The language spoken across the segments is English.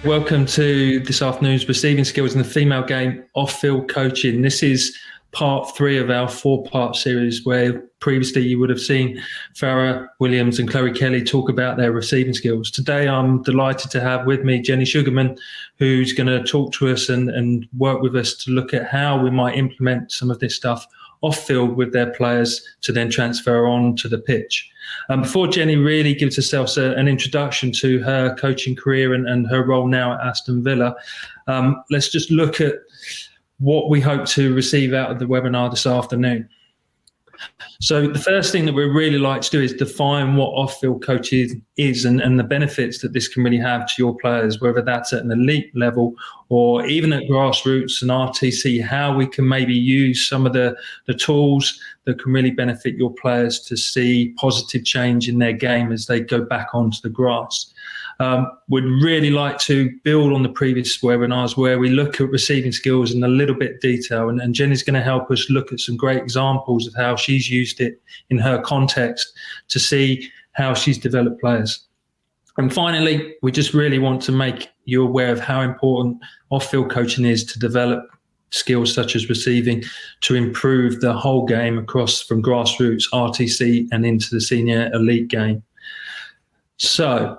Welcome to this afternoon's Receiving Skills in the Female Game Off-Field Coaching. This is part 3 of our 4-part series, where previously you would have seen Farah Williams and Chloe Kelly talk about their receiving skills. Today I'm delighted to have with me Jenny Sugarman, who's going to talk to us and work with us to look at how we might implement some of this stuff off-field with their players to then transfer on to the pitch. Before Jenny really gives herself an introduction to her coaching career and her role now at Aston Villa, let's just look at what we hope to receive out of the webinar this afternoon. So the first thing that we really like to do is define what off-field coaching is and the benefits that this can really have to your players, whether that's at an elite level or even at grassroots and RTC, how we can maybe use some of the tools that can really benefit your players to see positive change in their game as they go back onto the grass. We'd really like to build on the previous webinars where we look at receiving skills in a little bit detail, and Jenny's going to help us look at some great examples of how she's used it in her context to see how she's developed players. And finally, we just really want to make you aware of how important off-field coaching is to develop skills such as receiving to improve the whole game across from grassroots, RTC and into the senior elite game. So,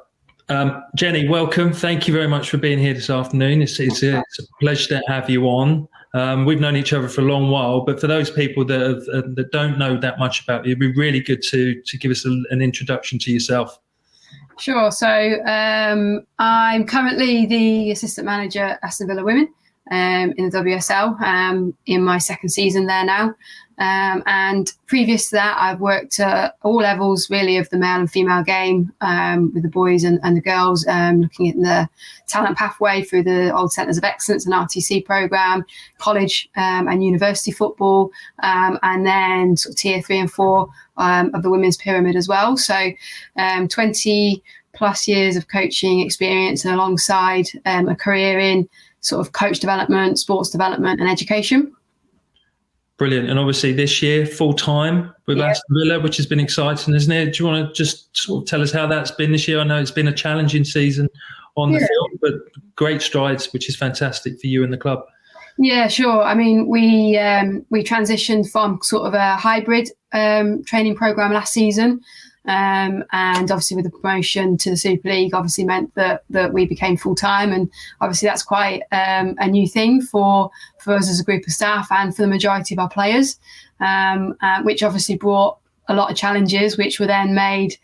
Jenny, welcome. Thank you very much for being here this afternoon. It's a pleasure to have you on. We've known each other for a long while, but for those people that don't know that much about you, it'd be really good to give us an introduction to yourself. Sure. So I'm currently the assistant manager at Aston Villa Women in the WSL, in my second season there now. And previous to that, I've worked at all levels really of the male and female game, with the boys and the girls, looking at the talent pathway through the Old Centres of Excellence and RTC programme, college and university football, and then sort of tier 3 and 4 of the women's pyramid as well. So 20 plus years of coaching experience, and alongside a career in sort of coach development, sports development and education. Brilliant. And obviously this year, full-time with Aston Villa, which has been exciting, isn't it? Do you want to just sort of tell us how that's been this year? I know it's been a challenging season on the field, but great strides, which is fantastic for you and the club. Yeah, sure. I mean, we transitioned from sort of a hybrid training programme last season. And obviously with the promotion to the Super League obviously meant that we became full-time, and obviously that's quite a new thing for us as a group of staff and for the majority of our players, which obviously brought a lot of challenges which were then made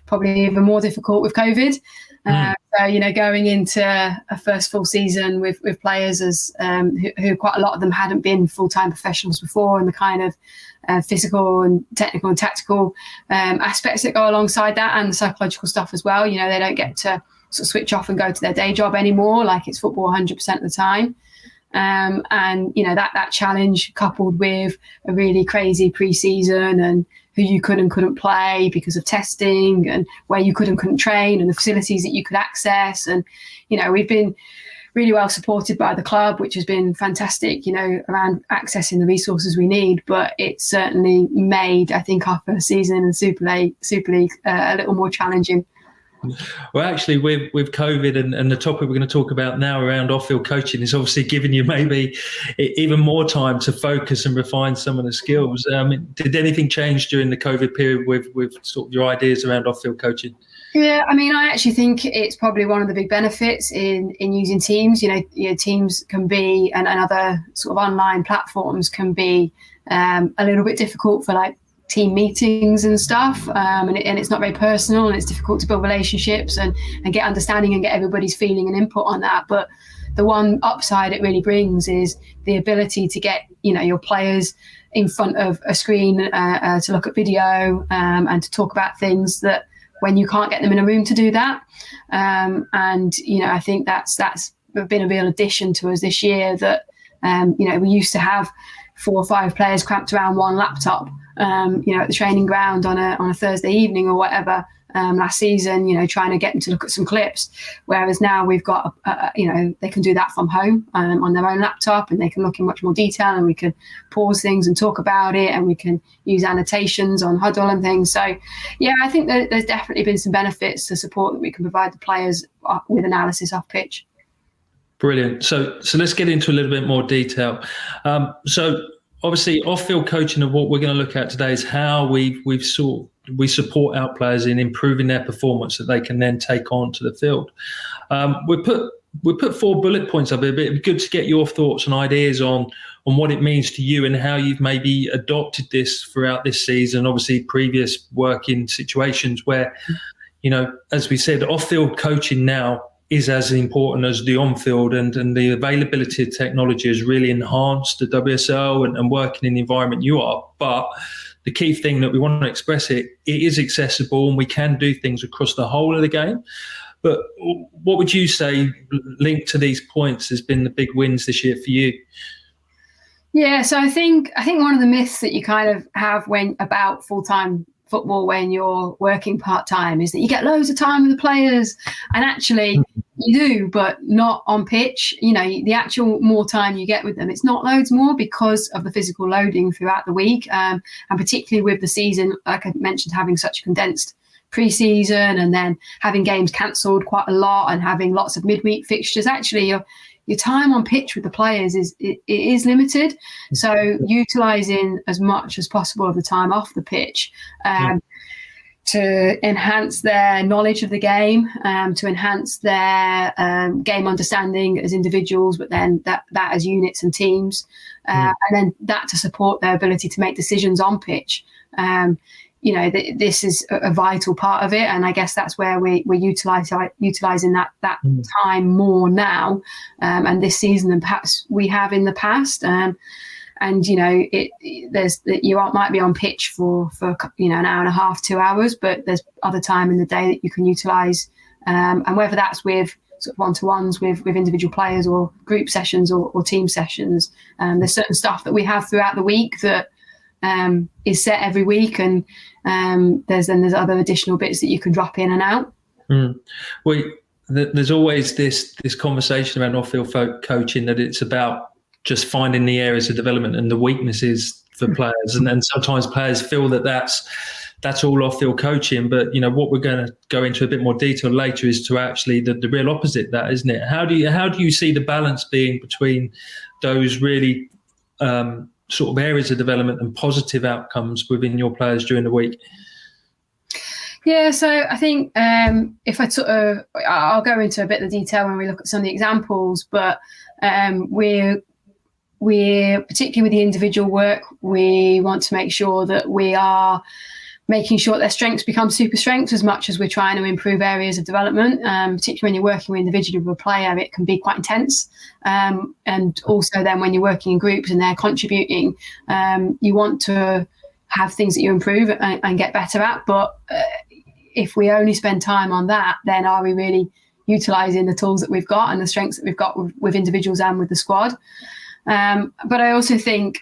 probably even more difficult with COVID. So, going into a first full season with players as who quite a lot of them hadn't been full-time professionals before, and the kind of physical and technical and tactical aspects that go alongside that, and the psychological stuff as well. They don't get to sort of switch off and go to their day job anymore, like it's football 100% of the time. And that challenge, coupled with a really crazy pre-season and who you could and couldn't play because of testing, and where you could and couldn't train, and the facilities that you could access. And we've been really well supported by the club, which has been fantastic, around accessing the resources we need. But it's certainly made, I think, our first season in Super League a little more challenging. Well, actually, with COVID and the topic we're going to talk about now around off-field coaching is obviously giving you maybe even more time to focus and refine some of the skills. Did anything change during the COVID period with sort of your ideas around off-field coaching? Yeah, I mean, I actually think it's probably one of the big benefits in using Teams. Teams can be, and other sort of online platforms can be a little bit difficult for like team meetings and stuff, and it's not very personal, and it's difficult to build relationships and get understanding and get everybody's feeling and input on that. But the one upside it really brings is the ability to get your players in front of a screen to look at video and to talk about things that when you can't get them in a room to do that. I think that's been a real addition to us this year, that we used to have 4 or 5 players cramped around one laptop at the training ground on a Thursday evening or whatever, last season, trying to get them to look at some clips. Whereas now we've got, they can do that from home on their own laptop, and they can look in much more detail, and we can pause things and talk about it, and we can use annotations on Huddle and things. So, yeah, I think there's definitely been some benefits to support that we can provide the players with analysis off pitch. Brilliant. So let's get into a little bit more detail. So obviously, off-field coaching of what we're going to look at today is how we support our players in improving their performance that they can then take on to the field. We put 4 bullet points up here, but it'd be good to get your thoughts and ideas on what it means to you and how you've maybe adopted this throughout this season. Obviously, previous working situations where, as we said, off-field coaching now is as important as the on-field, and the availability of technology has really enhanced the WSL and working in the environment you are. But the key thing that we want to express it is accessible, and we can do things across the whole of the game. But what would you say, linked to these points, has been the big wins this year for you? Yeah, so I think one of the myths that you kind of have about full-time football when you're working part-time is that you get loads of time with the players, and actually you do, but not on pitch. The actual more time you get with them, it's not loads more because of the physical loading throughout the week, and particularly with the season, like I mentioned, having such a condensed pre-season and then having games cancelled quite a lot and having lots of midweek fixtures. Actually, your time on pitch with the players is limited. So utilising as much as possible of the time off the pitch to enhance their knowledge of the game, to enhance their game understanding as individuals, but then that as units and teams, and then that to support their ability to make decisions on pitch. This is a vital part of it, and I guess that's where we're utilising that time more now, and this season than perhaps we have in the past. You might be on pitch for an hour and a half, 2 hours, but there's other time in the day that you can utilise, and whether that's with sort of one-to-ones with individual players or group sessions or team sessions. There's certain stuff that we have throughout the week that is set every week, and there's other additional bits that you can drop in and out. Well, there's always this conversation around off-field coaching that it's about just finding the areas of development and the weaknesses for players, and then sometimes players feel that that's all off-field coaching. But what we're going to go into a bit more detail later is to actually the real opposite of that, isn't it? How do you see the balance being between those really sort of areas of development and positive outcomes within your players during the week? Yeah, so I think if I'll go into a bit of the detail when we look at some of the examples, but we're particularly with the individual work, we want to make sure that we are making sure their strengths become super strengths as much as we're trying to improve areas of development. Particularly when you're working individually with a player, it can be quite intense. And also then when you're working in groups and they're contributing, you want to have things that you improve and get better at. But if we only spend time on that, then are we really utilising the tools that we've got and the strengths that we've got with individuals and with the squad? But I also think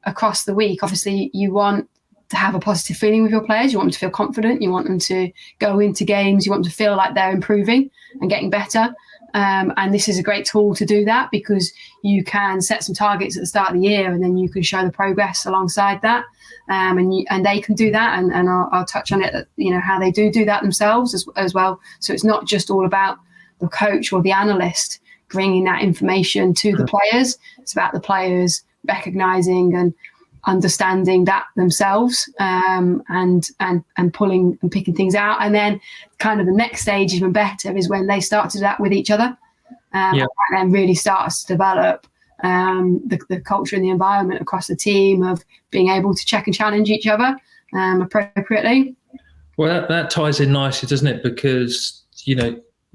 across the week, obviously you want to have a positive feeling with your players. You want them to feel confident. You want them to go into games. You want them to feel like they're improving and getting better. And this is a great tool to do that, because you can set some targets at the start of the year and then you can show the progress alongside that. And they can do that. And I'll touch on it, how they do that themselves as well. So it's not just all about the coach or the analyst bringing that information to the players. It's about the players recognising and understanding that themselves, and pulling and picking things out. And then kind of the next stage, even better, is when they start to do that with each other, and then really starts to develop the culture and the environment across the team of being able to check and challenge each other appropriately. Well, that ties in nicely, doesn't it? Because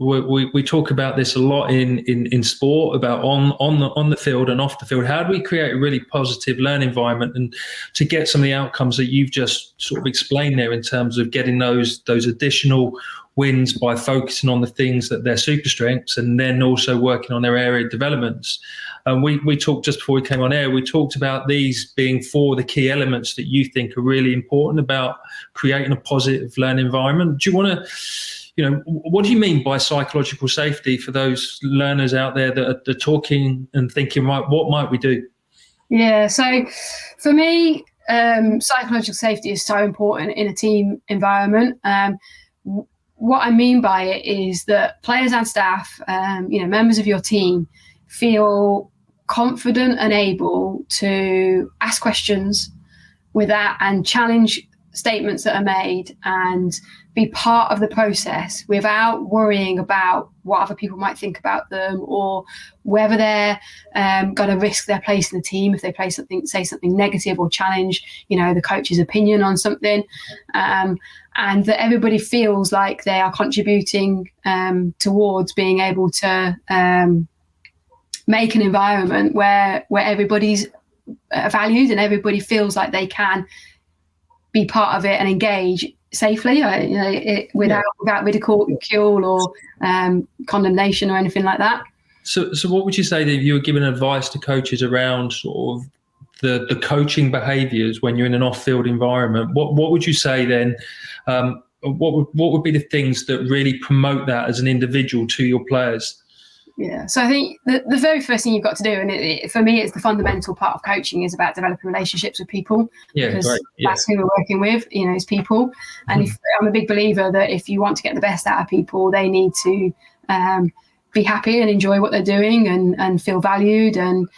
we talk about this a lot in sport, about on the field and off the field. How do we create a really positive learning environment, and to get some of the outcomes that you've just sort of explained there in terms of getting those additional wins by focusing on the things that they're super strengths, and then also working on their area of developments. And we talked just before we came on air, we talked about these being 4 of the key elements that you think are really important about creating a positive learning environment. Do you want to, what do you mean by psychological safety for those learners out there that are talking and thinking, right, what might we do? Yeah, so for me, psychological safety is so important in a team environment. what I mean by it is that players and staff, members of your team, feel confident and able to ask questions without and challenge statements that are made and be part of the process without worrying about what other people might think about them, or whether they're going to risk their place in the team if they say something negative or challenge, the coach's opinion on something, and that everybody feels like they are contributing towards being able to make an environment where everybody's valued and everybody feels like they can be part of it and engage safely, without ridicule or condemnation or anything like that. So what would you say that if you were giving advice to coaches around sort of the coaching behaviours when you're in an off-field environment? What would you say then? What would be the things that really promote that as an individual to your players? Yeah, so I think the very first thing you've got to do, and for me, it's the fundamental part of coaching, is about developing relationships with people. Yeah, because great. Yeah. That's who we're working with, is people. And I'm a big believer that if you want to get the best out of people, they need to be happy and enjoy what they're doing and feel valued and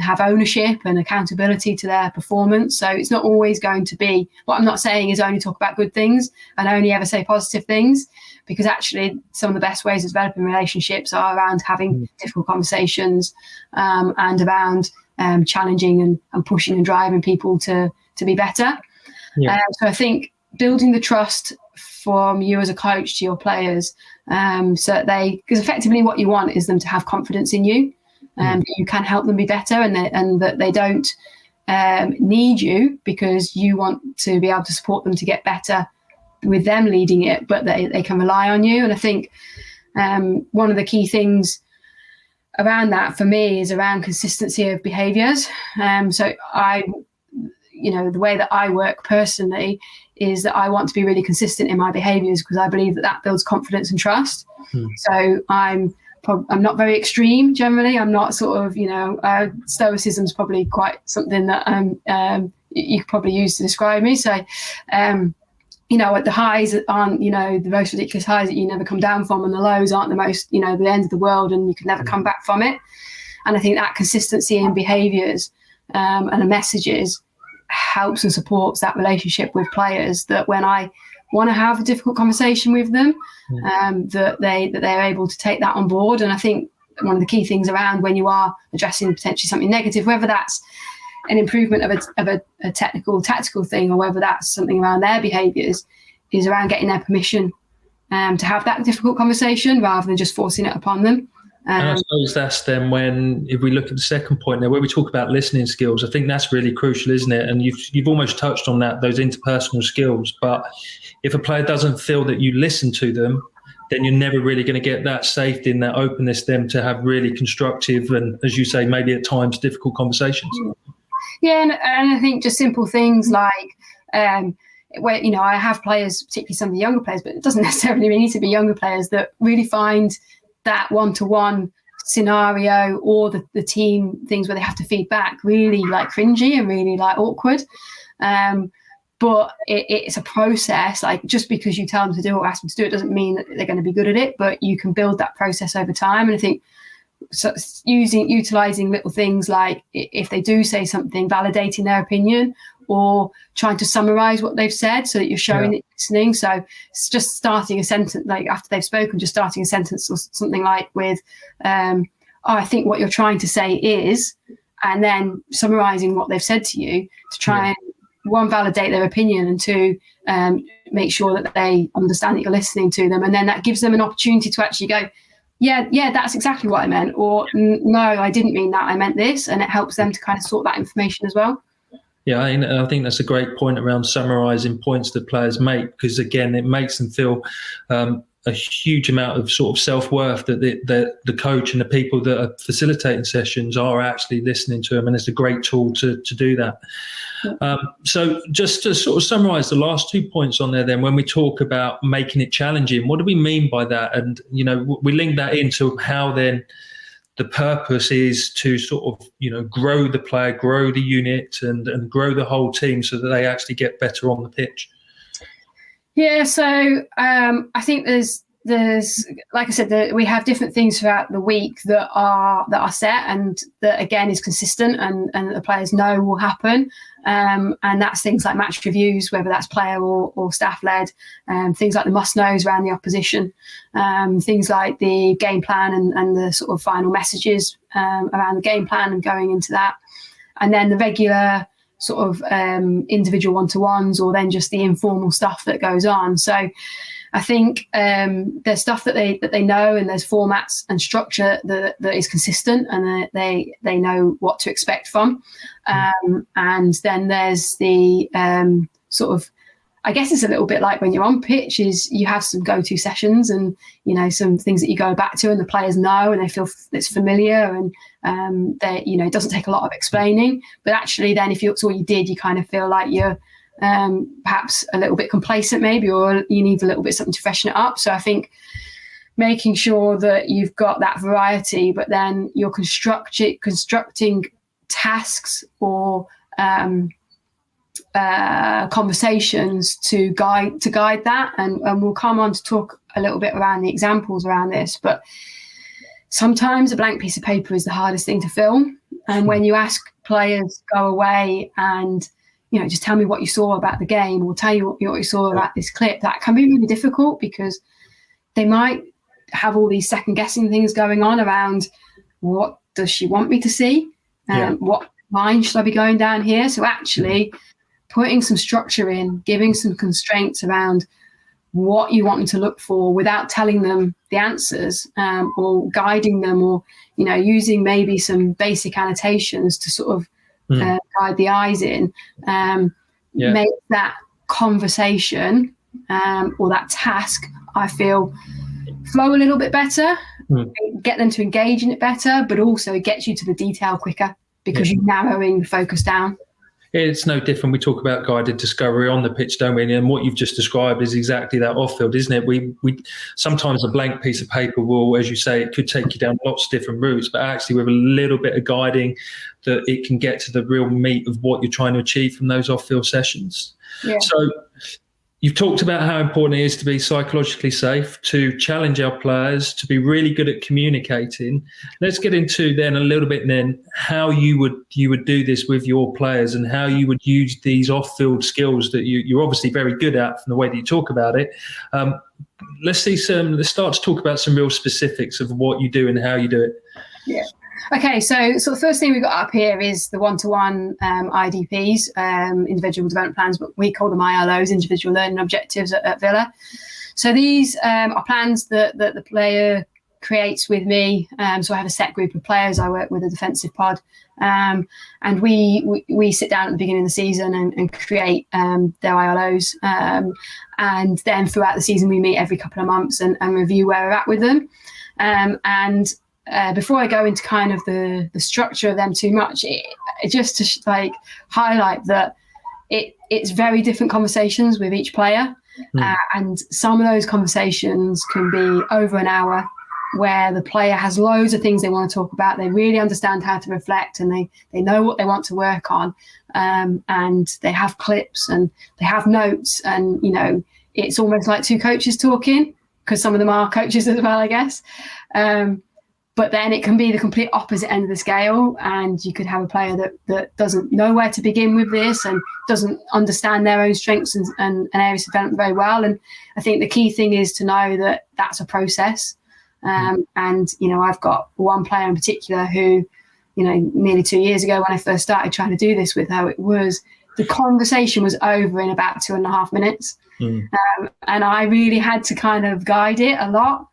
have ownership and accountability to their performance. So it's not always going to be, what I'm not saying is only talk about good things and only ever say positive things, because actually some of the best ways of developing relationships are around having difficult conversations and around challenging and pushing and driving people to be better. Yeah. So I think building the trust from you as a coach to your players, so that because effectively what you want is them to have confidence in you, that you can help them be better, and that they don't need you because you want to be able to support them to get better with them leading it, but they can rely on you. And I think one of the key things around that for me is around consistency of behaviours. So the way that I work personally is that I want to be really consistent in my behaviours, because I believe that builds confidence and trust. So I'm not very extreme generally. I'm not sort of, stoicism is probably quite something that you could probably use to describe me. So, the highs aren't, the most ridiculous highs that you never come down from, and the lows aren't the most, the end of the world and you can never come back from it. And I think that consistency in behaviours and the messages helps and supports that relationship with players, that when I want to have a difficult conversation with them, that they're able to take that on board. And I think one of the key things around when you are addressing potentially something negative, whether that's an improvement of a technical, tactical thing, or whether that's something around their behaviours, is around getting their permission to have that difficult conversation rather than just forcing it upon them. And I suppose that's then if we look at the second point there, where we talk about listening skills, I think that's really crucial, isn't it? And you've almost touched on that, those interpersonal skills. But if a player doesn't feel that you listen to them, then you're never really going to get that safety and that openness them to have really constructive and, as you say, maybe at times difficult conversations. Yeah, and I think just simple things like where I have players, particularly some of the younger players, but it doesn't necessarily need to be younger players, that really find that one-to-one scenario or the team things where they have to feed back really like cringy and really like awkward. But it's a process. Like, just because you tell them to do or ask them to do it doesn't mean that they're going to be good at it, but you can build that process over time. And I think utilizing little things like, if they do say something, validating their opinion or trying to summarize what they've said so that you're showing that you're listening. So it's just starting a sentence, like after they've spoken, just starting a sentence or something like with, I think what you're trying to say is, and then summarizing what they've said to you to try and, one, validate their opinion, and two, make sure that they understand that you're listening to them. And then that gives them an opportunity to actually go, yeah, that's exactly what I meant. Or no, I didn't mean that, I meant this. And it helps them to kind of sort that information as well. Yeah, I think that's a great point around summarising points that players make, because, again, it makes them feel a huge amount of sort of self-worth that the coach and the people that are facilitating sessions are actually listening to them, and it's a great tool to do that. So just to sort of summarise the last 2 points on there then, when we talk about making it challenging, what do we mean by that? And, we link that into how then the purpose is to sort of, grow the player, grow the unit and grow the whole team so that they actually get better on the pitch. Yeah, so I think there's like I said, we have different things throughout the week that are set and that again is consistent and the players know will happen. And that's things like match reviews, whether that's player or staff led, things like the must knows around the opposition, things like the game plan and the sort of final messages around the game plan and going into that, and then the regular sort of individual one-to-ones, or then just the informal stuff that goes on. So I think there's stuff that they know, and there's formats and structure that is consistent, and they know what to expect from. And then there's the sort of, I guess it's a little bit like when you're on pitch, is you have some go-to sessions and, you know, some things that you go back to and the players know and they feel it's familiar, and they, you know, it doesn't take a lot of explaining. But actually then if it's all you did, you kind of feel like you're perhaps a little bit complacent maybe, or you need a little bit something to freshen it up. So I think making sure that you've got that variety, but then you're constructing tasks or conversations to guide that, and we'll come on to talk a little bit around the examples around this. But sometimes a blank piece of paper is the hardest thing to fill, and when you ask players go away and, you know, just tell me what you saw about the game, or tell you what you saw about this clip, that can be really difficult because they might have all these second guessing things going on around what does she want me to see, what line should I be going down here. So actually putting some structure in, giving some constraints around what you want them to look for without telling them the answers, or guiding them, or, you know, using maybe some basic annotations to sort of guide the eyes in, make that conversation or that task, I feel, flow a little bit better, get them to engage in it better, but also it gets you to the detail quicker because you're narrowing the focus down. It's no different. We talk about guided discovery on the pitch, don't we? And what you've just described is exactly that off-field, isn't it? We sometimes a blank piece of paper will, as you say, it could take you down lots of different routes, but actually with a little bit of guiding, that it can get to the real meat of what you're trying to achieve from those off-field sessions. Yeah. So you've talked about how important it is to be psychologically safe, to challenge our players, to be really good at communicating. Let's get into then a little bit then how you would do this with your players and how you would use these off-field skills that you're obviously very good at from the way that you talk about it. Let's start to talk about some real specifics of what you do and how you do it. Yeah. Okay, so the first thing we've got up here is the one-to-one IDPs, individual development plans, but we call them ILOs, individual learning objectives at Villa. So these are plans that the player creates with me. So I have a set group of players. I work with a defensive pod, and we sit down at the beginning of the season and create their ILOs. And then throughout the season, we meet every couple of months and review where we're at with them. Before I go into kind of the structure of them too much, just to highlight that it's very different conversations with each player. And some of those conversations can be over an hour, where the player has loads of things they want to talk about. They really understand how to reflect, and they know what they want to work on. And they have clips and they have notes, and, you know, it's almost like two coaches talking, because some of them are coaches as well, I guess. But then it can be the complete opposite end of the scale, and you could have a player that doesn't know where to begin with this and doesn't understand their own strengths and areas of development very well. And I think the key thing is to know that that's a process. And, you know, I've got one player in particular who, you know, nearly 2 years ago when I first started trying to do this with her, the conversation was over in about 2.5 minutes. And I really had to kind of guide it a lot.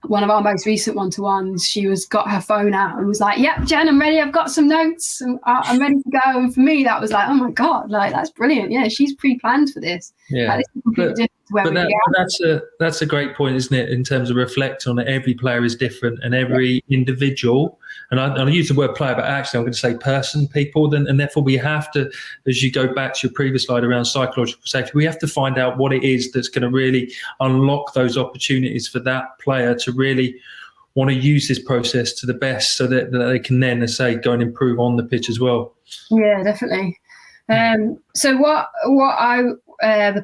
One of our most recent one-to-ones, she got her phone out and was like, "Yep, Jen, I'm ready. I've got some notes. And I'm ready to go." And for me, that was like, "Oh my God, like that's brilliant. Yeah, she's pre-planned for this." Yeah, this is completely different to where that's a great point, isn't it? In terms of reflecting on it, every player is different, and every individual. And I use the word player, but actually I'm going to say person, people. And therefore we have to, as you go back to your previous slide around psychological safety, we have to find out what it is that's going to really unlock those opportunities for that player to really want to use this process to the best, so that they can then, as I say, go and improve on the pitch as well. Yeah, definitely. So what I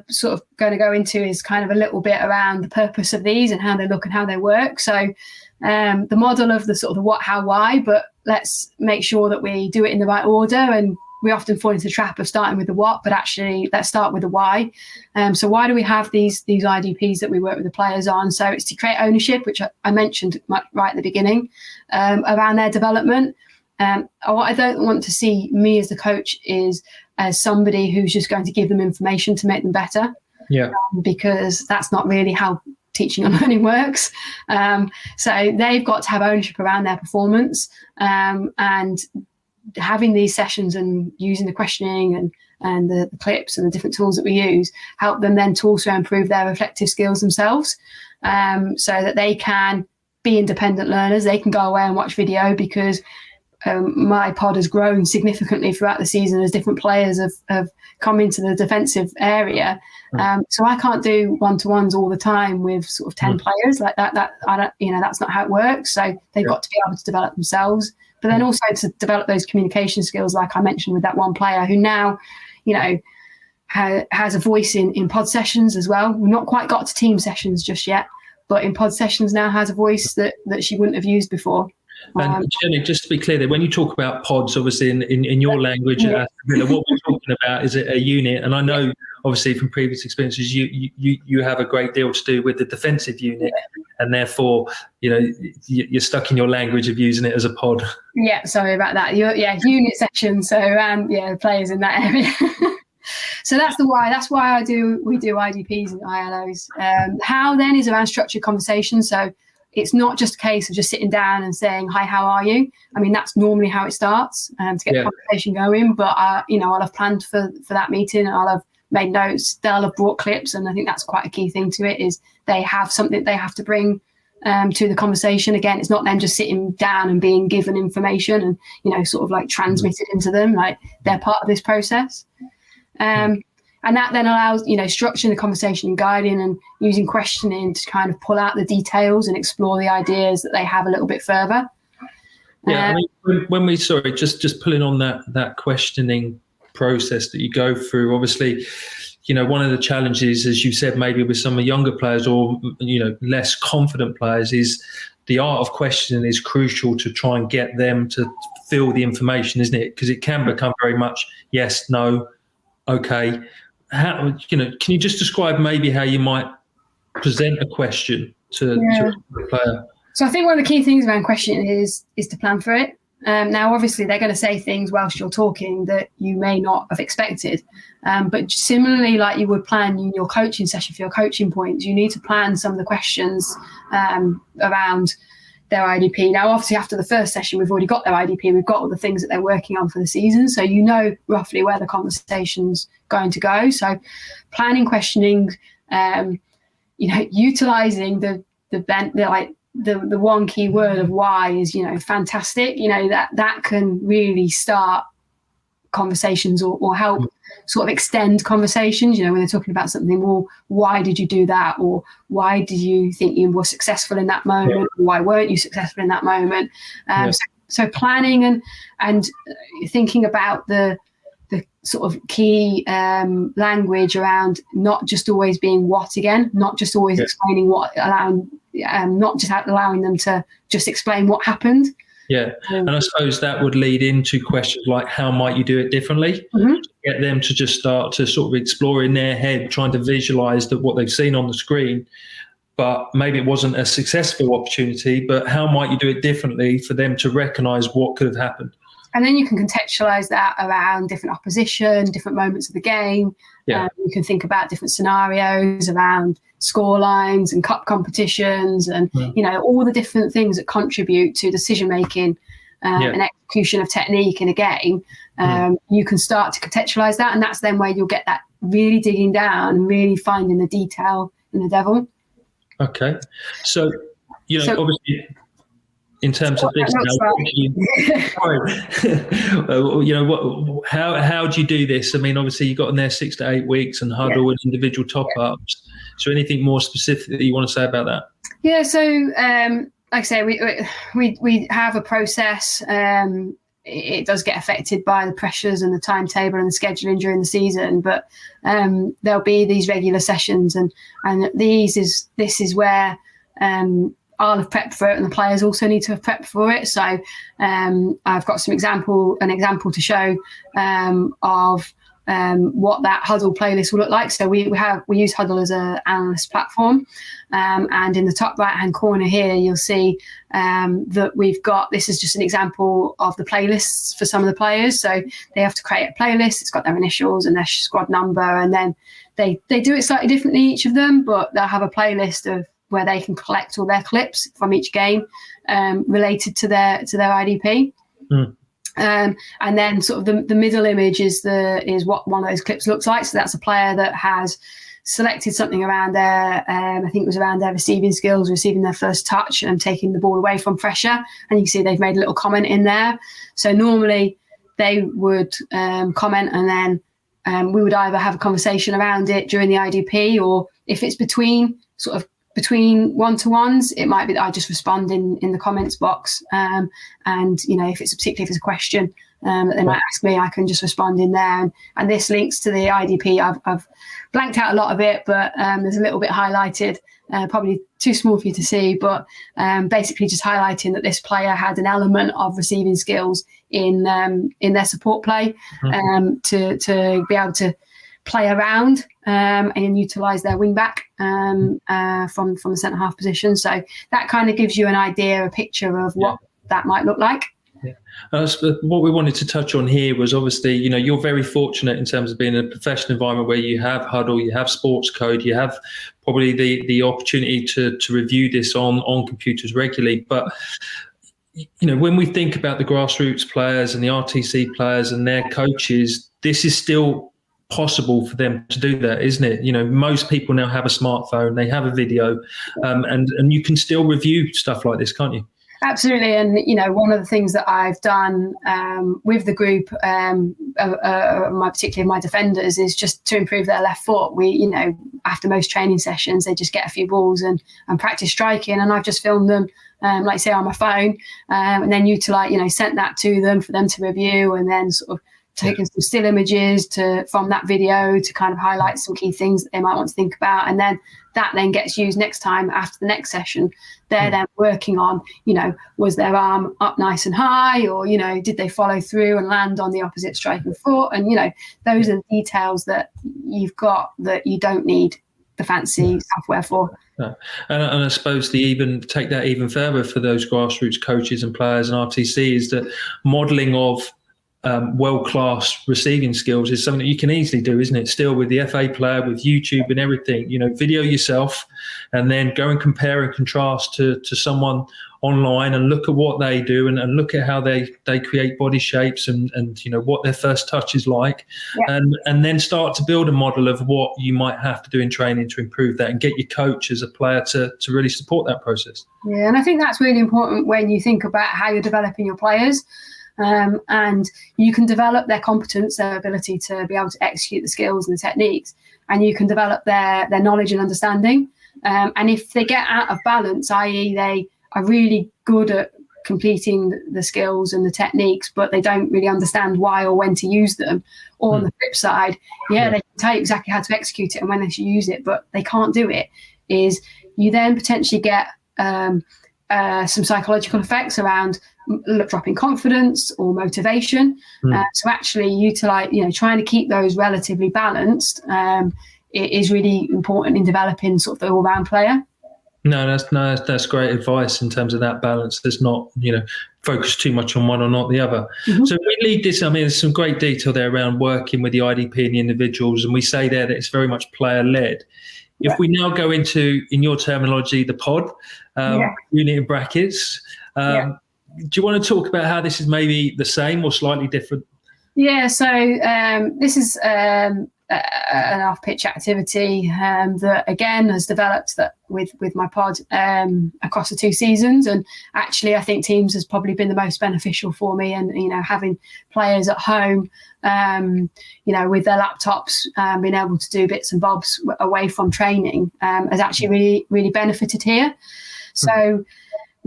sort of going to go into is kind of a little bit around the purpose of these and how they look and how they work. So the model of the sort of the what, how, why, but let's make sure that we do it in the right order. And we often fall into the trap of starting with the what, but actually let's start with the why. So why do we have these IDPs that we work with the players on? So it's to create ownership, which I mentioned right at the beginning, around their development. What I don't want to see me as the coach is as somebody who's just going to give them information to make them better. Yeah. Because that's not really how teaching and learning works. So they've got to have ownership around their performance, and having these sessions and using the questioning and the clips and the different tools that we use help them then to also improve their reflective skills themselves, so that they can be independent learners. They can go away and watch video, because my pod has grown significantly throughout the season as different players have come into the defensive area. So I can't do one-to-ones all the time with sort of 10 players like that. I don't, that's not how it works. So they've got to be able to develop themselves, but then also to develop those communication skills, like I mentioned with that one player who now, has a voice in pod sessions as well. We've not quite got to team sessions just yet, but in pod sessions now has a voice that she wouldn't have used before. And Jenny, just to be clear, that when you talk about pods, obviously in your language, what we're talking about is a unit. And I know, obviously, from previous experiences, you have a great deal to do with the defensive unit, and therefore, you're stuck in your language of using it as a pod. Yeah, sorry about that. Unit section. So players in that area. So that's the why. That's why we do IDPs and ILOs. How then is around structured conversation. So it's not just a case of just sitting down and saying, hi, how are you? I mean, that's normally how it starts, to get the conversation going. But, I'll have planned for that meeting. I'll have made notes. They'll have brought clips. And I think that's quite a key thing to it, is they have something they have to bring to the conversation. Again, it's not them just sitting down and being given information and, sort of like transmitted into them. Like, they're part of this process. And that then allows, structuring the conversation and guiding and using questioning to kind of pull out the details and explore the ideas that they have a little bit further. Yeah, when we, just pulling on that questioning process that you go through, obviously, one of the challenges, as you said, maybe with some of the younger players or, less confident players, is the art of questioning is crucial to try and get them to feel the information, isn't it? Because it can become very much yes, no, okay. How, can you just describe maybe how you might present a question to a player? So I think one of the key things around questioning is to plan for it. Now, obviously, they're going to say things whilst you're talking that you may not have expected. But similarly, like you would plan in your coaching session for your coaching points, you need to plan some of the questions around their IDP. Now, obviously, after the first session, we've already got their IDP. We've got all the things that they're working on for the season. So roughly where the conversation's going to go. So planning, questioning, utilising the one key word of why is, fantastic. That can really start conversations or help sort of extend conversations, when they're talking about something. Well, why did you do that? Or why did you think you were successful in that moment? Or why weren't you successful in that moment? So planning and thinking about the sort of key language around not just always being what again, not just always explaining what, not just allowing them to just explain what happened. Yeah, and I suppose that would lead into questions like, how might you do it differently? To get them to just start to sort of explore in their head, trying to visualise what they've seen on the screen, but maybe it wasn't a successful opportunity, but how might you do it differently for them to recognise what could have happened? And then you can contextualise that around different opposition, different moments of the game. You can think about different scenarios around score lines and cup competitions and, all the different things that contribute to decision making and execution of technique in a game. You can start to contextualise that, and that's then where you'll get that really digging down and really finding the detail in the devil. Okay. So, obviously, in terms of this, how do you do this? I mean, obviously, you got in there 6 to 8 weeks and Huddle and individual top-ups. So anything more specific that you want to say about that? Yeah, so like I say, we have a process it does get affected by the pressures and the timetable and the scheduling during the season. But there'll be these regular sessions, and this is where I'll have prepped for it, and the players also need to have prepped for it. So I've got an example to show of what that Huddle playlist will look like. So we use Huddle as an analyst platform, and in the top right hand corner here you'll see that we've got, this is just an example of the playlists for some of the players. So they have to create a playlist. It's got their initials and their squad number, and then they do it slightly differently, each of them, but they'll have a playlist of where they can collect all their clips from each game related to their IDP. And then sort of the middle image is what one of those clips looks like. So that's a player that has selected something around their, I think it was around their receiving skills, receiving their first touch and taking the ball away from pressure. And you can see they've made a little comment in there. So normally they would comment, and then we would either have a conversation around it during the IDP, or if it's between one-to-ones, it might be that I just respond in the comments box. And, if it's a question that they might ask me, I can just respond in there. And this links to the IDP. I've blanked out a lot of it, but there's a little bit highlighted, probably too small for you to see, but basically just highlighting that this player had an element of receiving skills in their support play, to be able to play around and utilise their wing back from the centre half position. So that kind of gives you an idea, a picture of what that might look like. Yeah. What we wanted to touch on here was, obviously, you're very fortunate in terms of being in a professional environment where you have Huddle, you have Sports Code, you have probably the opportunity to review this on computers regularly. But when we think about the grassroots players and the RTC players and their coaches, this is still possible for them to do that, isn't it? Most people now have a smartphone, they have a video, and you can still review stuff like this, can't you? Absolutely. And one of the things that I've done with the group, particularly my defenders, is just to improve their left foot. We, after most training sessions, they just get a few balls and practice striking, and I've just filmed them, like say on my phone, and then sent that to them for them to review, and then sort of taking some still images from that video to kind of highlight some key things that they might want to think about. And then that then gets used next time after the next session. They're then working on, was their arm up nice and high, or, did they follow through and land on the opposite striking foot? And, those are the details that you've got that you don't need the fancy software for. And I suppose to even take that even further for those grassroots coaches and players and RTC is that modelling of world-class receiving skills is something that you can easily do, isn't it? Still, with the FA player, with YouTube and everything, video yourself and then go and compare and contrast to someone online and look at what they do and look at how they create body shapes and what their first touch is like, and then start to build a model of what you might have to do in training to improve that, and get your coach as a player to really support that process. Yeah, and I think that's really important when you think about how you're developing your players. And you can develop their competence, their ability to be able to execute the skills and the techniques, and you can develop their knowledge and understanding. And if they get out of balance, i.e. they are really good at completing the skills and the techniques, but they don't really understand why or when to use them, or on the flip side, they can tell you exactly how to execute it and when they should use it, but they can't do it, is you then potentially get some psychological effects around dropping confidence or motivation. So actually trying to keep those relatively balanced is really important in developing sort of the all-round player. That's great advice in terms of that balance. There's not, focus too much on one or not the other. So we lead this, there's some great detail there around working with the IDP and the individuals, and we say there that it's very much player-led. If we now go into, in your terminology, the pod, unit in brackets, do you want to talk about how this is maybe the same or slightly different? Yeah, so this is an off-pitch activity that, again, has developed with my pod across the 2 seasons. And actually, I think Teams has probably been the most beneficial for me. And, having players at home, with their laptops, being able to do bits and bobs away from training has actually really, really benefited here. So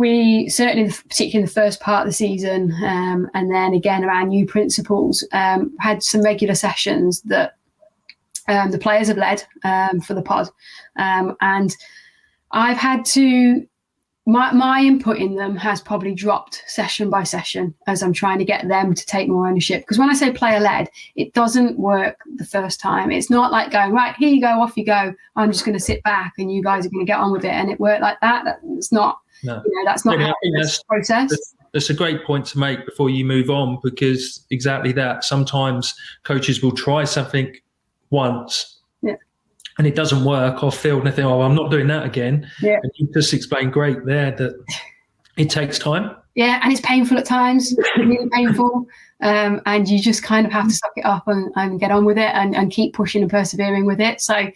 we certainly, particularly in the first part of the season, and then again around new principles, had some regular sessions that the players have led for the pod, and I've had to. My input in them has probably dropped session by session as I'm trying to get them to take more ownership. Because when I say player-led, it doesn't work the first time. It's not like going, right, here you go, off you go. I'm just going to sit back and you guys are going to get on with it. And it worked like that. It's not, no. That's not how it's process. That's a great point to make before you move on, because exactly that. Sometimes coaches will try something once. Yeah. And it doesn't work off field, and they think, oh, I'm not doing that again. Yeah. And you just explained great there that it takes time. Yeah, and it's painful at times. It's really painful. And you just kind of have to suck it up and get on with it and keep pushing and persevering with it. So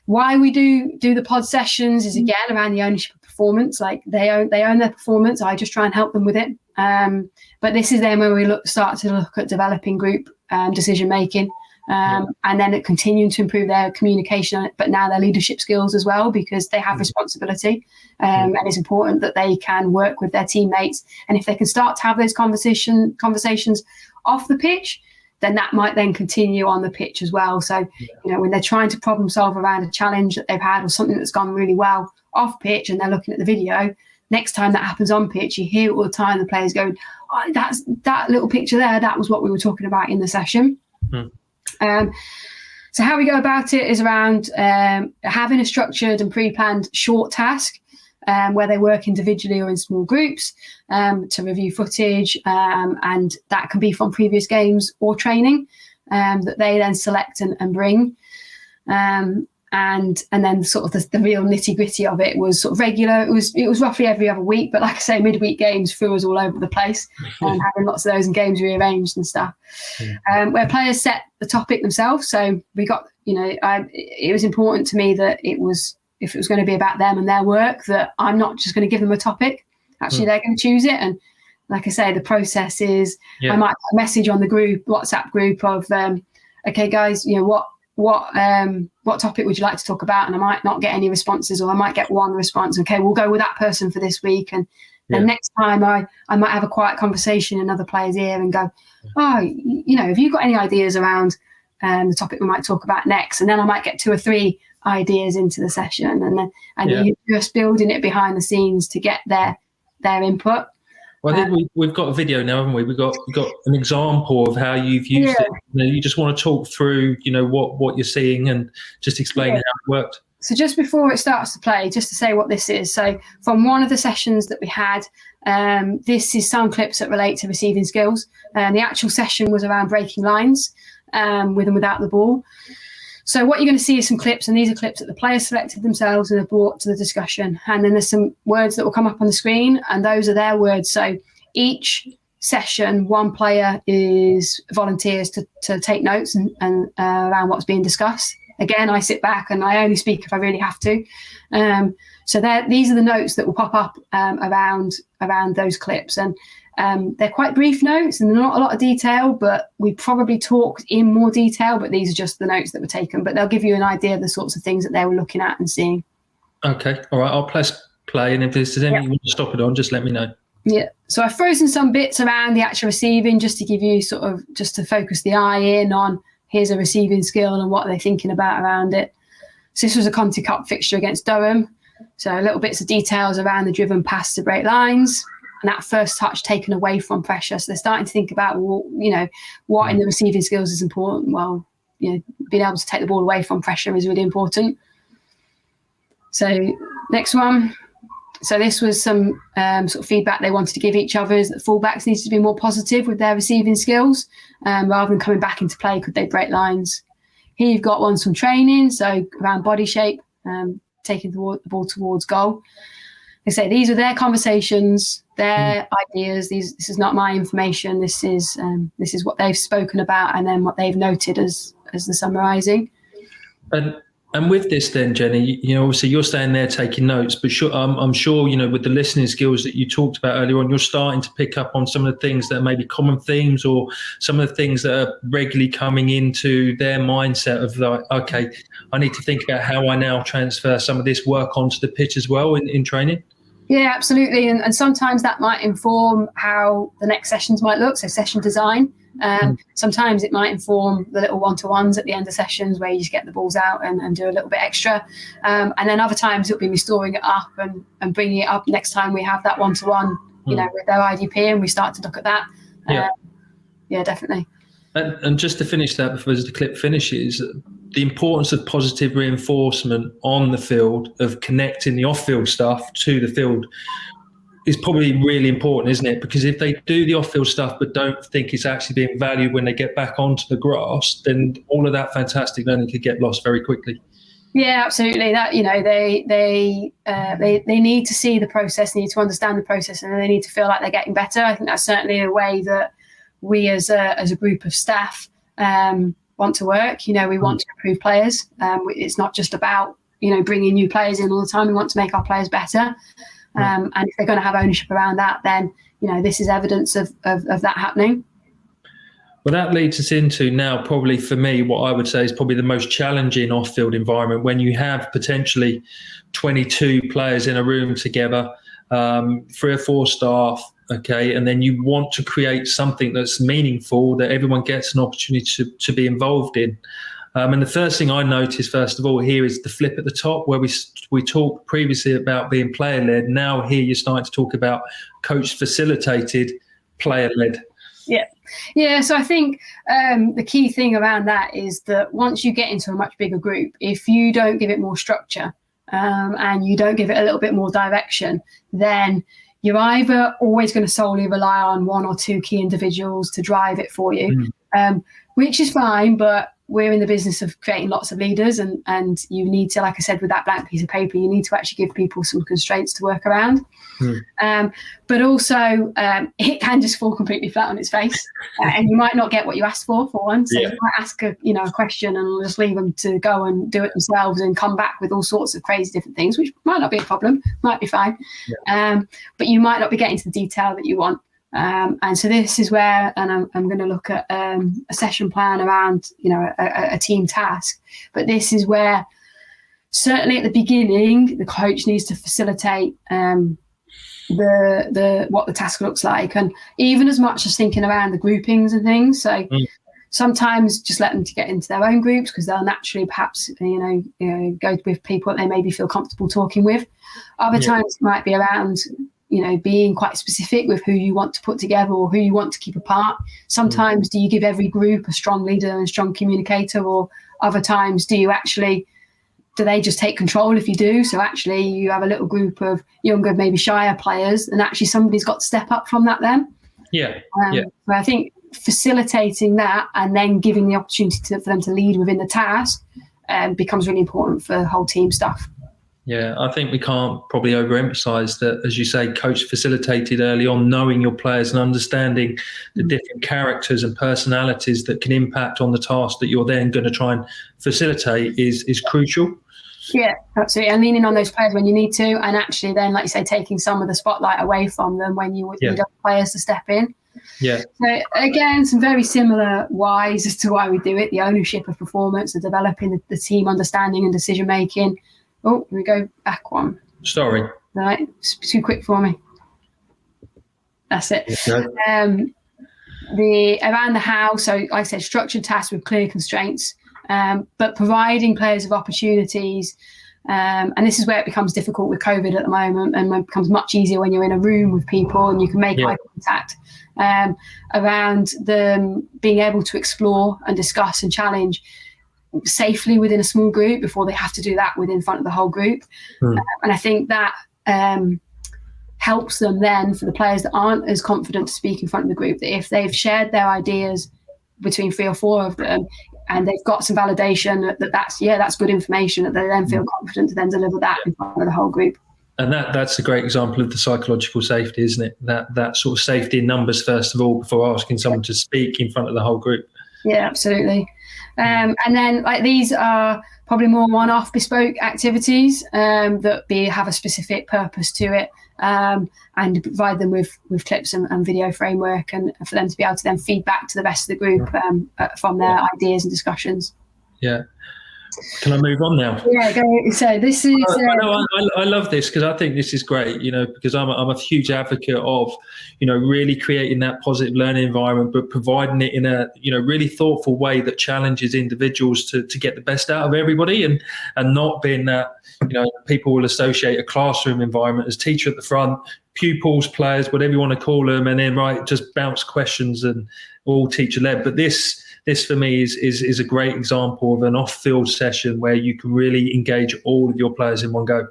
why we do the pod sessions is, again, around the ownership of performance. Like they own their performance. I just try and help them with it. But this is then where we start to look at developing group decision making. And then continuing to improve their communication, but now their leadership skills as well, because they have responsibility, and it's important that they can work with their teammates. And if they can start to have those conversations off the pitch, then that might then continue on the pitch as well. So, when they're trying to problem solve around a challenge that they've had or something that's gone really well off pitch, and they're looking at the video, next time that happens on pitch, you hear it all the time. The players going, "Oh, that's that little picture there. That was what we were talking about in the session." So how we go about it is around having a structured and pre-planned short task where they work individually or in small groups to review footage, and that can be from previous games or training that they then select and bring. And then sort of the real nitty gritty of it was sort of regular. It was roughly every other week, but like I say, midweek games threw us all over the place, having lots of those and games rearranged and stuff. Where players set the topic themselves. So we got, it was important to me that if it was going to be about them and their work, that I'm not just going to give them a topic. Actually, they're going to choose it. And like I say, the process is I might put a message on the WhatsApp group of, okay, guys, what topic would you like to talk about? And I might not get any responses, or I might get one response. Okay, we'll go with that person for this week. And then next time I might have a quiet conversation in another player's ear and go, oh, have you got any ideas around the topic we might talk about next? And then I might get 2 or 3 ideas into the session, and you're just building it behind the scenes to get their input. Well, I think we've got a video now, haven't we? We've got an example of how you've used it. You just want to talk through, what you're seeing and just explain how it worked. So just before it starts to play, just to say what this is. So from one of the sessions that we had, this is some clips that relate to receiving skills. The actual session was around breaking lines with and without the ball. So what you're going to see is some clips, and these are clips that the players selected themselves and have brought to the discussion. And then there's some words that will come up on the screen, and those are their words. So each session, one player volunteers to take notes and around what's being discussed. Again, I sit back and I only speak if I really have to. So these are the notes that will pop up around those clips. And they're quite brief notes and they're not a lot of detail, but we probably talked in more detail, but these are just the notes that were taken, but they'll give you an idea of the sorts of things that they were looking at and seeing. Okay. All right. I'll press play. And if there's anything you want to stop it on, just let me know. Yeah. So I've frozen some bits around the actual receiving just to give you just to focus the eye in on here's a receiving skill and what they're thinking about around it. So this was a Conti Cup fixture against Durham. So little bits of details around the driven pass to break lines. And that first touch taken away from pressure. So they're starting to think about, what in the receiving skills is important. Well, being able to take the ball away from pressure is really important. So next one. So this was some sort of feedback they wanted to give each other, is that fullbacks needed to be more positive with their receiving skills rather than coming back into play. Could they break lines? Here you've got ones from training, so around body shape, taking the ball towards goal. They say these are their conversations, their ideas. This is not my information. This is what they've spoken about, and then what they've noted as the summarising. And with this, then, Jenny, obviously you're staying there taking notes, but I'm sure with the listening skills that you talked about earlier on, you're starting to pick up on some of the things that are maybe common themes, or some of the things that are regularly coming into their mindset of like, okay, I need to think about how I now transfer some of this work onto the pitch as well in training. Yeah, absolutely. And sometimes that might inform how the next sessions might look. So session design. Sometimes it might inform the little one-to-ones at the end of sessions where you just get the balls out and do a little bit extra. And then other times it'll be me storing it up and bringing it up next time we have that one-to-one, with their IDP, and we start to look at that. Yeah, definitely. And just to finish that before the clip finishes, the importance of positive reinforcement on the field, of connecting the off-field stuff to the field, is probably really important, isn't it? Because if they do the off-field stuff but don't think it's actually being valued when they get back onto the grass, then all of that fantastic learning could get lost very quickly. Yeah, absolutely. That they need to see the process, need to understand the process, and they need to feel like they're getting better. I think that's certainly a way that we as a group of staff want to work. We want to improve players. It's not just about bringing new players in all the time. We want to make our players better. And if they're going to have ownership around that, then this is evidence of that happening. Well, that leads us into now, probably for me, what I would say is probably the most challenging off-field environment, when you have potentially 22 players in a room together, 3 or 4 staff, okay, and then you want to create something that's meaningful, that everyone gets an opportunity to be involved in. And the first thing I noticed, first of all, here is the flip at the top, where we talked previously about being player-led. Now here you're starting to talk about coach-facilitated, player-led. Yeah. So I think the key thing around that is that once you get into a much bigger group, if you don't give it more structure and you don't give it a little bit more direction, then you're either always going to solely rely on 1 or 2 key individuals to drive it for you, which is fine, but we're in the business of creating lots of leaders, and you need to, like I said, with that blank piece of paper, you need to actually give people some constraints to work around. But also it can just fall completely flat on its face, and you might not get what you asked for one. So you might ask a question and just leave them to go and do it themselves and come back with all sorts of crazy different things, which might not be a problem, might be fine. But you might not be getting to the detail that you want. And so this is where, and I'm going to look at a session plan around, a team task. But this is where, certainly at the beginning, the coach needs to facilitate what the task looks like, and even as much as thinking around the groupings and things. So sometimes just let them to get into their own groups, because they'll naturally perhaps go with people that they maybe feel comfortable talking with. Other times it might be around being quite specific with who you want to put together or who you want to keep apart. Sometimes do you give every group a strong leader and strong communicator, or other times do they just take control if you do? So actually you have a little group of younger, maybe shyer players, and actually somebody's got to step up from that then. So I think facilitating that and then giving the opportunity for them to lead within the task becomes really important for whole team stuff. Yeah, I think we can't probably overemphasize that, as you say, coach facilitated early on, knowing your players and understanding the different characters and personalities that can impact on the task that you're then going to try and facilitate is crucial. Yeah, absolutely. And leaning on those players when you need to, and actually then, like you say, taking some of the spotlight away from them when you need other players to step in. So again, some very similar whys as to why we do it: the ownership of performance, the developing the team understanding and decision making. Oh, here we go back one. Sorry. Right, it's too quick for me. That's it. The around the how, so like I said, structured tasks with clear constraints, but providing players with opportunities. And this is where it becomes difficult with COVID at the moment, and it becomes much easier when you're in a room with people and you can make eye contact, around them being able to explore and discuss and challenge safely within a small group before they have to do that within front of the whole group. And I think that helps them then, for the players that aren't as confident to speak in front of the group, that if they've shared their ideas between 3 or 4 of them and they've got some validation that's good information, that they then feel confident to then deliver that in front of the whole group. And that's a great example of the psychological safety, isn't it? That sort of safety in numbers, first of all, before asking someone to speak in front of the whole group. Yeah, absolutely. And then these are probably more one-off bespoke activities that have a specific purpose to it, and provide them with clips and video framework, and for them to be able to then feed back to the rest of the group from their ideas and discussions. Yeah. Can I move on now? Yeah, go. So this is. I love this because I think this is great, because I'm a huge advocate of, really creating that positive learning environment, but providing it in a, really thoughtful way that challenges individuals to get the best out of everybody, and not being that, people will associate a classroom environment as teacher at the front, pupils, players, whatever you want to call them, and then just bounce questions and all teacher led. But this for me is a great example of an off-field session where you can really engage all of your players in one go.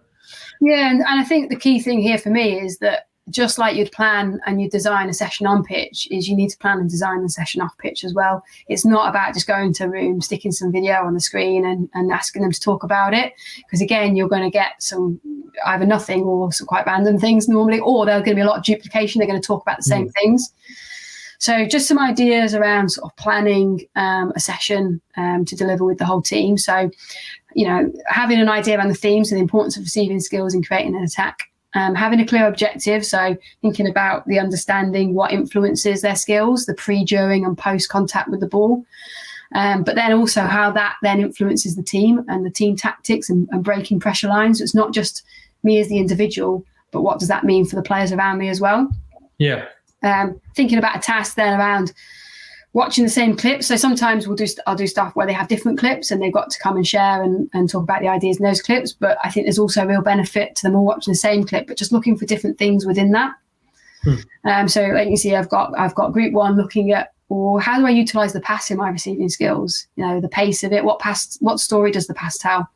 Yeah, and I think the key thing here for me is that just like you'd plan and you design a session on pitch, is you need to plan and design the session off pitch as well. It's not about just going to a room, sticking some video on the screen and asking them to talk about it, because again, you're going to get some either nothing or some quite random things normally, or there's going to be a lot of duplication. They're going to talk about the same things. So just some ideas around sort of planning a session to deliver with the whole team. So, having an idea around the themes and the importance of receiving skills and creating an attack. Having a clear objective, so thinking about the understanding what influences their skills, the pre, during and post contact with the ball. But then also how that then influences the team and the team tactics and breaking pressure lines. So it's not just me as the individual, but what does that mean for the players around me as well? Yeah. Thinking about a task then around watching the same clips. So sometimes I'll do stuff where they have different clips and they've got to come and share and talk about the ideas in those clips. But I think there's also a real benefit to them all watching the same clip, but just looking for different things within that. So like you see, I've got group one looking at, or how do I utilize the pass in my receiving skills? The pace of it, what story does the pass tell?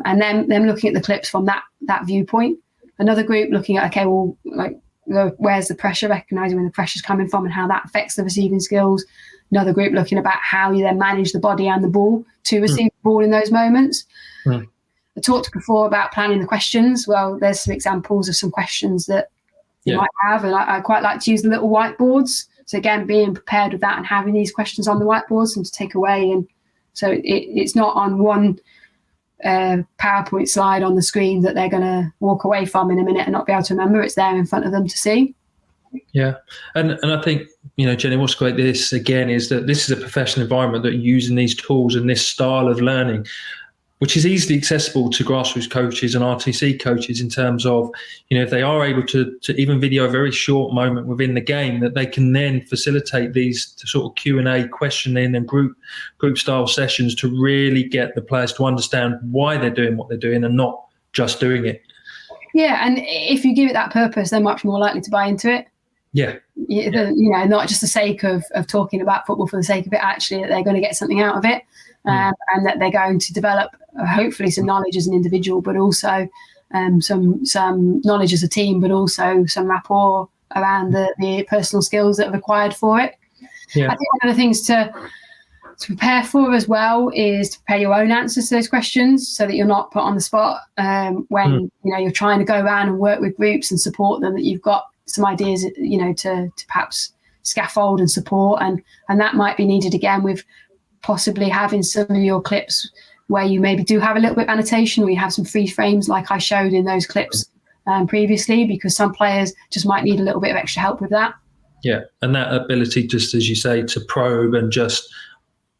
And then them looking at the clips from that viewpoint. Another group looking at, okay, well, like, where's the pressure, recognizing where the pressure's coming from and how that affects the receiving skills. Another group looking about how you then manage the body and the ball to receive the ball in those moments. I talked before about planning the questions. Well, there's some examples of some questions that you might have, and I quite like to use the little whiteboards. So again, being prepared with that and having these questions on the whiteboards and to take away, and so it's not on one PowerPoint slide on the screen that they're going to walk away from in a minute and not be able to remember. It's there in front of them to see. Yeah. And I think, Jenny, what's great this again is that this is a professional environment that are using these tools and this style of learning, which is easily accessible to grassroots coaches and RTC coaches in terms of, if they are able to even video a very short moment within the game, that they can then facilitate these sort of Q&A questioning and group style sessions to really get the players to understand why they're doing what they're doing and not just doing it. Yeah, and if you give it that purpose, they're much more likely to buy into it. Yeah. Not just the sake of talking about football for the sake of it, actually that they're going to get something out of it. And that they're going to develop hopefully some knowledge as an individual, but also some knowledge as a team, but also some rapport around the personal skills that are required for it. Yeah. I think one of the things to prepare for as well is to prepare your own answers to those questions so that you're not put on the spot when you're trying to go around and work with groups and support them, that you've got some ideas to perhaps scaffold and support, and that might be needed again with possibly having some of your clips where you maybe do have a little bit of annotation, where you have some free frames like I showed in those clips previously, because some players just might need a little bit of extra help with that. Yeah, and that ability, just as you say, to probe and just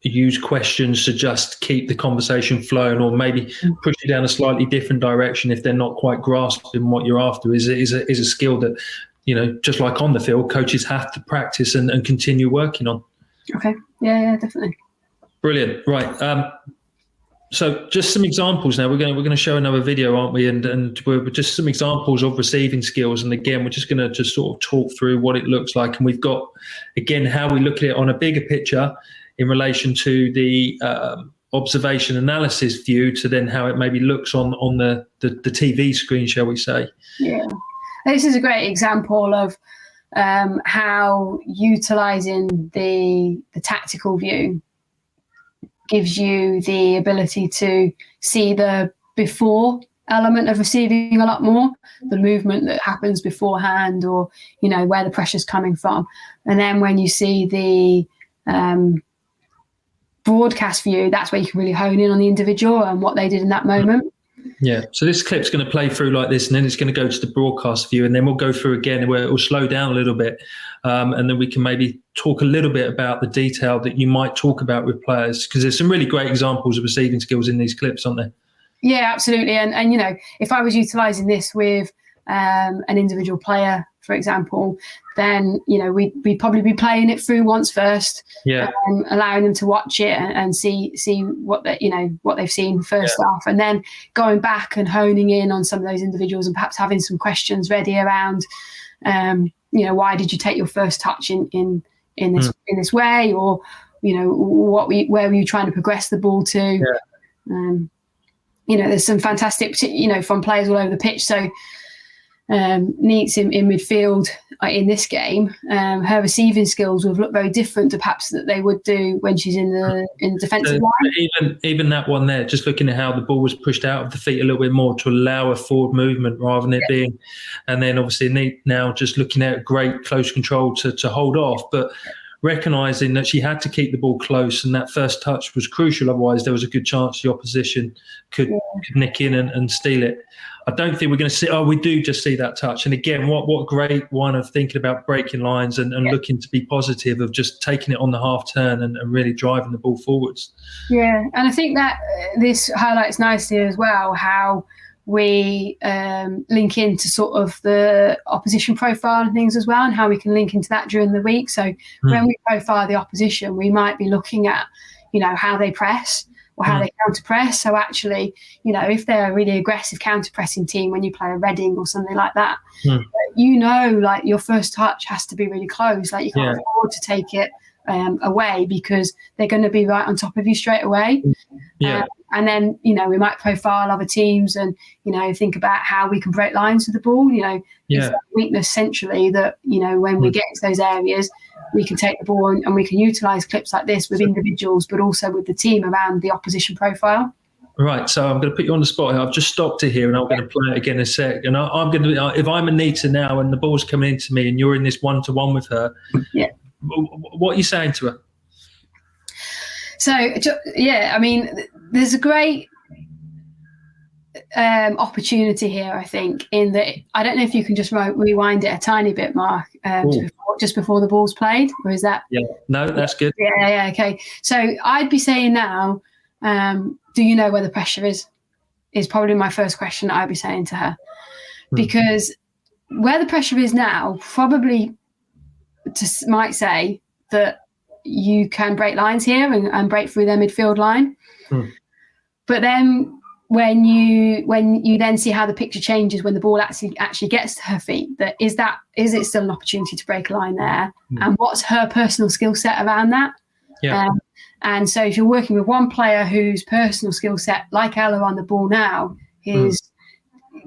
use questions to just keep the conversation flowing, or maybe push you down a slightly different direction if they're not quite grasping what you're after, is a skill that, just like on the field, coaches have to practice and continue working on. Okay, yeah, definitely. Brilliant. Right. So just some examples now. We're going to show another video, aren't we? And we're just some examples of receiving skills. And again, we're just going to just sort of talk through what it looks like. And we've got, again, how we look at it on a bigger picture in relation to the observation analysis view, to then how it maybe looks on the TV screen, shall we say. Yeah. This is a great example of how utilising the tactical view gives you the ability to see the before element of receiving a lot more, the movement that happens beforehand, or, where the pressure's coming from. And then when you see the broadcast view, that's where you can really hone in on the individual and what they did in that moment. Yeah, so this clip's going to play through like this, and then it's going to go to the broadcast view, and then we'll go through again where it will slow down a little bit, and then we can maybe talk a little bit about the detail that you might talk about with players, because there's some really great examples of receiving skills in these clips, aren't there? Yeah, absolutely. And you know, if I was utilising this with an individual player, for example, then you know we'd probably be playing it through once first, allowing them to watch it and see what what they've seen first off, and then going back and honing in on some of those individuals and perhaps having some questions ready around, why did you take your first touch in this way, or where were you trying to progress the ball to? There's some fantastic, from players all over the pitch. So Neats in midfield in this game, her receiving skills would look very different to perhaps that they would do when she's in the defensive line. Even that one there, just looking at how the ball was pushed out of the feet a little bit more to allow a forward movement rather than it being, and then obviously Neat now just looking at great close control to hold off, but recognising that she had to keep the ball close, and that first touch was crucial. Otherwise, there was a good chance the opposition could nick in and steal it. I don't think we're going to see. We do just see that touch. And again, what great one of thinking about breaking lines and looking to be positive, of just taking it on the half turn and really driving the ball forwards. Yeah, and I think that this highlights nicely as well how we link into sort of the opposition profile and things as well, and how we can link into that during the week. So when we profile the opposition, we might be looking at, how they press or how they counter press. So actually, if they're a really aggressive counter pressing team, when you play a Reading or something like that, like your first touch has to be really close. Like you can't afford to take it away, because they're going to be right on top of you straight away. And then, we might profile other teams and, think about how we can break lines with the ball. It's that weakness centrally that, when we get to those areas, we can take the ball and we can utilise clips like this with individuals, but also with the team around the opposition profile. Right, so I'm going to put you on the spot here. I've just stopped it here, and I'm going to play it again in a sec. And I'm going to, if I'm Anita now and the ball's coming into me and you're in this one-to-one with her, what are you saying to her? So, there's a great opportunity here, I think, in that I don't know if you can just rewind it a tiny bit, Mark, just before the ball's played, or is that? Yeah, no, that's good. Yeah, okay. So I'd be saying now, do you know where the pressure is? Is probably my first question that I'd be saying to her. Because where the pressure is now probably might say that you can break lines here and break through their midfield line. But then when you then see how the picture changes when the ball actually gets to her feet, is it still an opportunity to break a line there? And what's her personal skill set around that? And so if you're working with one player whose personal skill set, like Ella on the ball now, is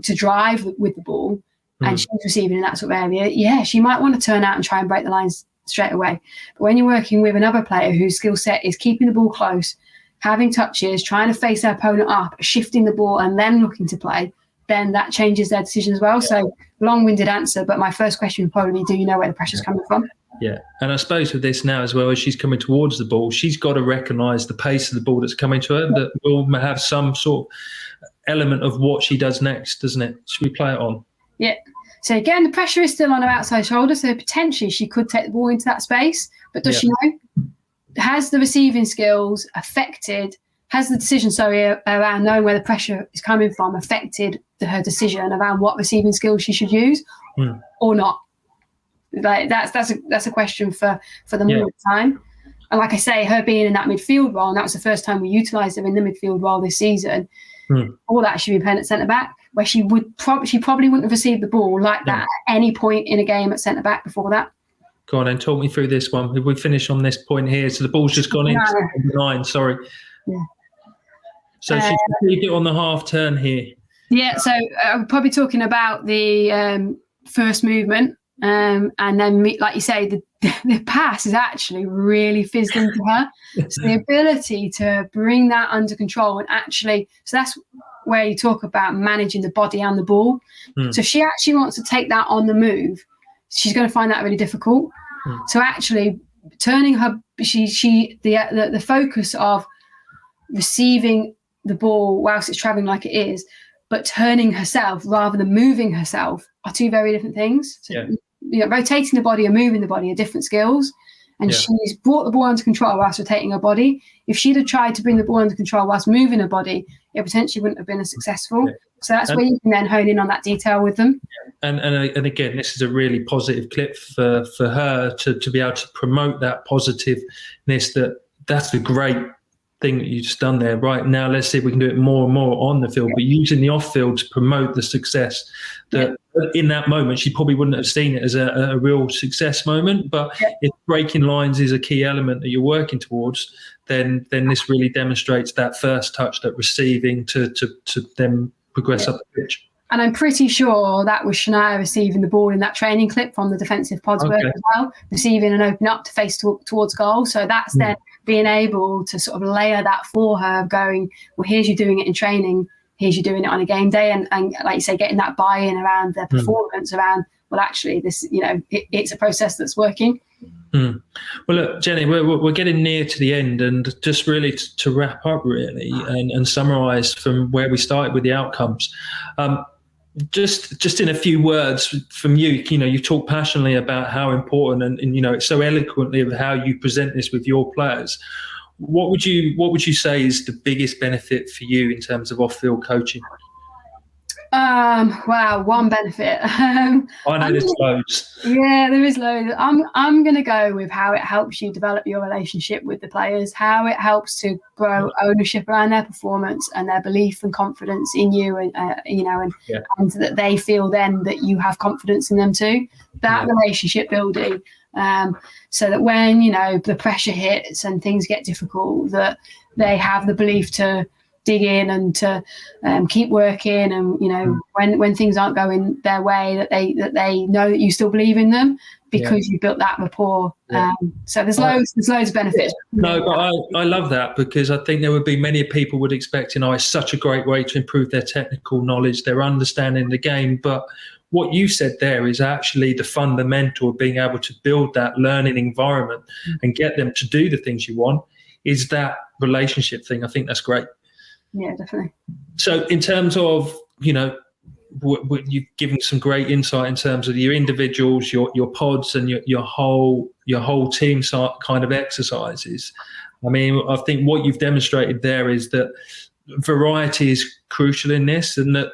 to drive with the ball, and she's receiving in that sort of area, she might want to turn out and try and break the lines straight away. But when you're working with another player whose skill set is keeping the ball close, having touches, trying to face their opponent up, shifting the ball and then looking to play, then that changes their decision as well. So long-winded answer, but my first question would probably be, do you know where the pressure's coming from? Yeah, and I suppose with this now as well, as she's coming towards the ball, she's got to recognise the pace of the ball that's coming to her, that will have some sort of element of what she does next, doesn't it? Should we play it on? Yeah. So again, the pressure is still on her outside shoulder, so potentially she could take the ball into that space, but does she know? Has the receiving skills has the decision, around knowing where the pressure is coming from affected her decision around what receiving skills she should use or not? Like that's a question for them all the time. And like I say, her being in that midfield role, and that was the first time we utilised her in the midfield role this season, all that she'd be playing at centre-back, where she probably wouldn't have received the ball like that at any point in a game at centre-back before that. Go on and talk me through this one. If we finish on this point here, so the ball's just gone into 9, sorry. Yeah. So she's received it on the half turn here. Yeah, so I'm probably talking about the first movement, and then, like you say, the pass is actually really fizzed into her. So the ability to bring that under control and actually, so that's where you talk about managing the body and the ball. So she actually wants to take that on the move. She's going to find that really difficult. So actually turning her, the focus of receiving the ball whilst it's traveling like it is, but turning herself rather than moving herself are two very different things. So, rotating the body and moving the body are different skills. And she's brought the ball under control whilst rotating her body. If she'd have tried to bring the ball under control whilst moving her body, it potentially wouldn't have been as successful. So that's where you can then hone in on that detail with them. And again, this is a really positive clip for her to be able to promote that positiveness. That's a great thing that you've just done there. Right now, let's see if we can do it more and more on the field, but using the off field to promote the success that in that moment she probably wouldn't have seen it as a real success moment. But if breaking lines is a key element that you're working towards, then this really demonstrates that first touch, that receiving to then progress up the pitch. And I'm pretty sure that was Shania receiving the ball in that training clip from the defensive pods work as well, receiving and open up to face towards goal. So that's then being able to sort of layer that for her, going, well, here's you doing it in training, here's you doing it on a game day. And like you say, getting that buy-in around their performance, around, well, actually, this, it's a process that's working. Well, look, Jenny, we're getting near to the end, and just really to wrap up, really, and summarise from where we started with the outcomes. Just in a few words from you, you talk passionately about how important and so eloquently of how you present this with your players. What would you say is the biggest benefit for you in terms of off-field coaching? Wow, one benefit. I know there's loads. Yeah, there is loads. I'm going to go with how it helps you develop your relationship with the players, how it helps to grow ownership around their performance and their belief and confidence in you, and and that they feel then that you have confidence in them too. That relationship building, so that when the pressure hits and things get difficult, that they have the belief to dig in and to keep working, and when things aren't going their way, that they know that you still believe in them because you built that rapport. So there's loads of benefits. No, but I love that, because I think there would be many people would expect it's such a great way to improve their technical knowledge, their understanding of the game. But what you said there is actually the fundamental of being able to build that learning environment and get them to do the things you want, is that relationship thing. I think that's great. Yeah, definitely. So in terms of, you've given some great insight in terms of your individuals, your pods, and your whole team kind of exercises. I mean, I think what you've demonstrated there is that variety is crucial in this, and that,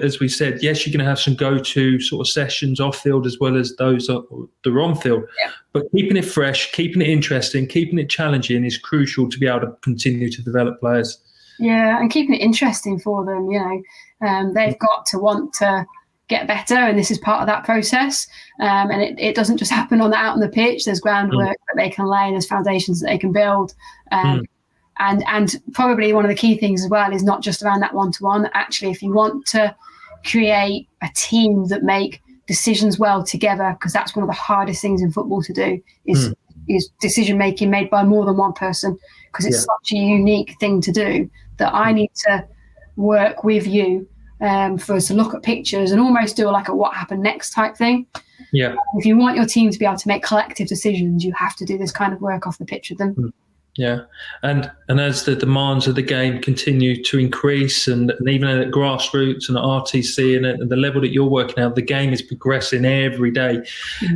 as we said, yes, you're going to have some go-to sort of sessions off field as well as those that are on field, but keeping it fresh, keeping it interesting, keeping it challenging is crucial to be able to continue to develop players. Yeah, and keeping it interesting for them, they've got to want to get better, and this is part of that process. And it doesn't just happen out on the pitch. There's groundwork that they can lay, there's foundations that they can build. And probably one of the key things as well is not just around that one-to-one. Actually, if you want to create a team that make decisions well together, because that's one of the hardest things in football to do, is decision making made by more than one person, because it's such a unique thing to do, that I need to work with you for us to look at pictures and almost do like a what happened next type thing. Yeah. If you want your team to be able to make collective decisions, you have to do this kind of work off the pitch with them. Yeah, and as the demands of the game continue to increase, and even at grassroots and at RTC and at the level that you're working at, the game is progressing every day.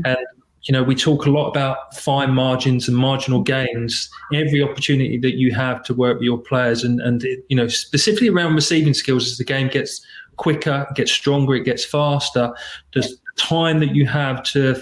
And we talk a lot about fine margins and marginal gains. Every opportunity that you have to work with your players, and specifically around receiving skills, as the game gets quicker, it gets stronger, it gets faster, the time that you have to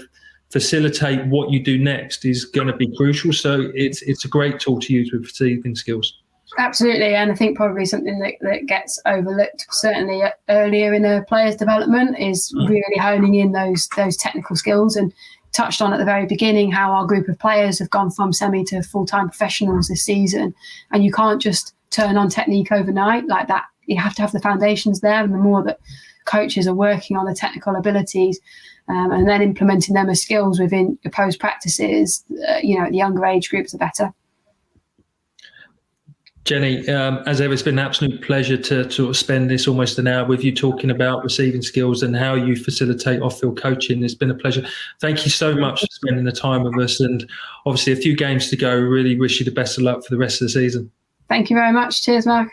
facilitate what you do next is going to be crucial. So it's a great tool to use with receiving skills. Absolutely, and I think probably something that gets overlooked, certainly earlier in a player's development, is really honing in those technical skills. And touched on at the very beginning how our group of players have gone from semi to full-time professionals this season, and you can't just turn on technique overnight like that. You have to have the foundations there, and the more that coaches are working on the technical abilities and then implementing them as skills within opposed practices, at the younger age groups, the better. Jenny, as ever, it's been an absolute pleasure to sort of spend this almost an hour with you talking about receiving skills and how you facilitate off-field coaching. It's been a pleasure. Thank you so much for spending the time with us, and obviously a few games to go. Really wish you the best of luck for the rest of the season. Thank you very much. Cheers, Mark.